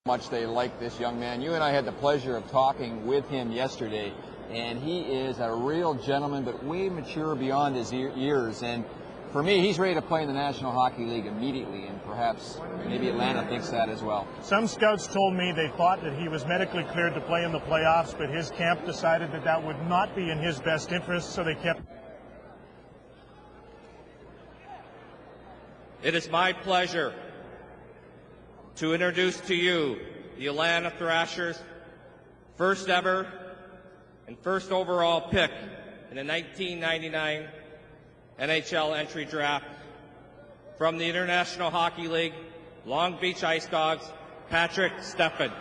Much they like this young man. You and I had the pleasure of talking with him yesterday, and he is a real gentleman, but way mature beyond his years. And for me, he's ready to play in the National Hockey League immediately, and perhaps maybe Atlanta thinks that as well. Some scouts told me they thought that he was medically cleared to play in the playoffs, but his camp decided that that would not be in his best interest, so they kept. It is my pleasure to introduce to you the Atlanta Thrashers' first ever and first overall pick in the 1999 NHL entry draft from the International Hockey League, Long Beach Ice Dogs, Patrik Stefan.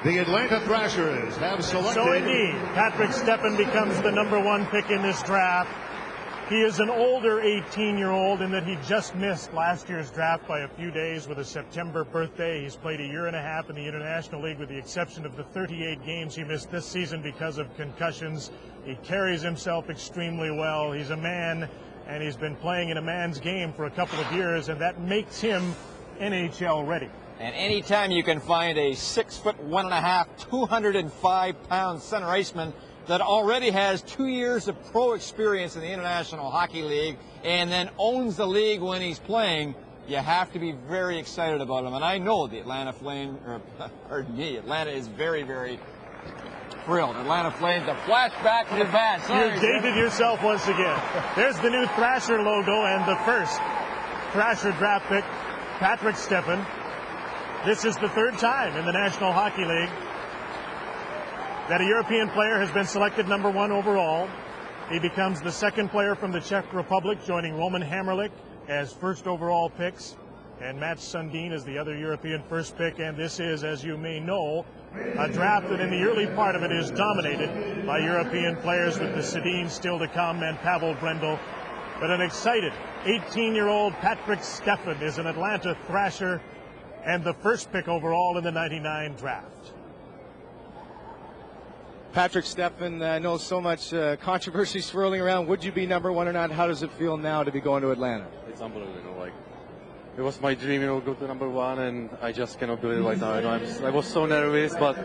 The Atlanta Thrashers have selected. So indeed, Patrik Stefan becomes the #1 pick in this draft. He is an older 18-year-old in that he just missed last year's draft by a few days with a September birthday. He's played a year and a half in the International League with the exception of the 38 games he missed this season because of concussions. He carries himself extremely well. He's a man, and he's been playing in a man's game for a couple of years, and that makes him NHL ready. And anytime you can find a 6'1½", 205-pound center iceman that already has 2 years of pro experience in the International Hockey League and then owns the league when he's playing, you have to be very excited about him. And I know the Atlanta is very, very thrilled. Atlanta Flames, the flashback to the bat. You dated yourself once again. There's the new Thrasher logo and the first Thrasher draft pick, Patrik Stefan. This is the third time in the National Hockey League that a European player has been selected #1 overall. He becomes the second player from the Czech Republic, joining Roman Hamrlik as first overall picks, and Mats Sundin as the other European first pick. And this is, as you may know, a draft that in the early part of it is dominated by European players, with the Sedin still to come and Pavel Brendel. But an excited 18-year-old Patrik Stefan is an Atlanta Thrasher and the first pick overall in the '99 draft. Patrik Stefan, I know so much controversy swirling around. Would you be #1 or not? How does it feel now to be going to Atlanta? It's unbelievable. Like, it was my dream, go to #1, and I just cannot believe it right now. I was so nervous, but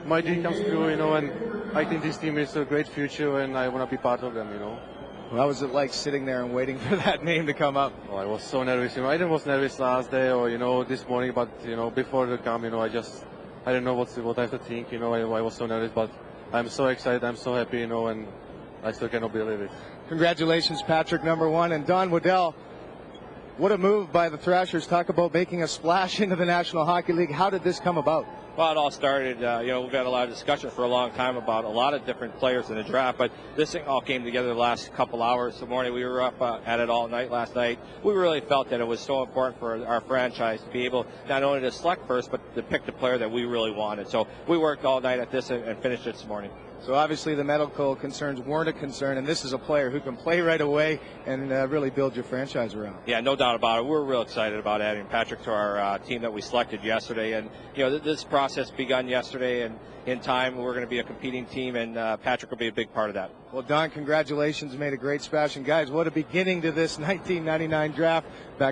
my dream comes true, and I think this team is a great future, and I want to be part of them, How was it like sitting there and waiting for that name to come up? Oh, I was so nervous. I was nervous last day or, this morning, but, before the come, I didn't know what I have to think, I was so nervous, but I'm so excited, I'm so happy, and I still cannot believe it. Congratulations, Patrik, #1. And Don Waddell, what a move by the Thrashers. Talk about making a splash into the National Hockey League. How did this come about? Well, it all started, we've had a lot of discussion for a long time about a lot of different players in the draft, but this thing all came together the last couple hours. This morning we were up at it all night last night. We really felt that it was so important for our franchise to be able not only to select first, but to pick the player that we really wanted. So we worked all night at this and finished it this morning. So obviously the medical concerns weren't a concern, and this is a player who can play right away and really build your franchise around. Yeah, no doubt about it. We're real excited about adding Patrik to our team that we selected yesterday. And, this process begun yesterday, and in time we're going to be a competing team, and Patrik will be a big part of that. Well, Don, congratulations. Made a great splash. And guys, what a beginning to this 1999 draft. Back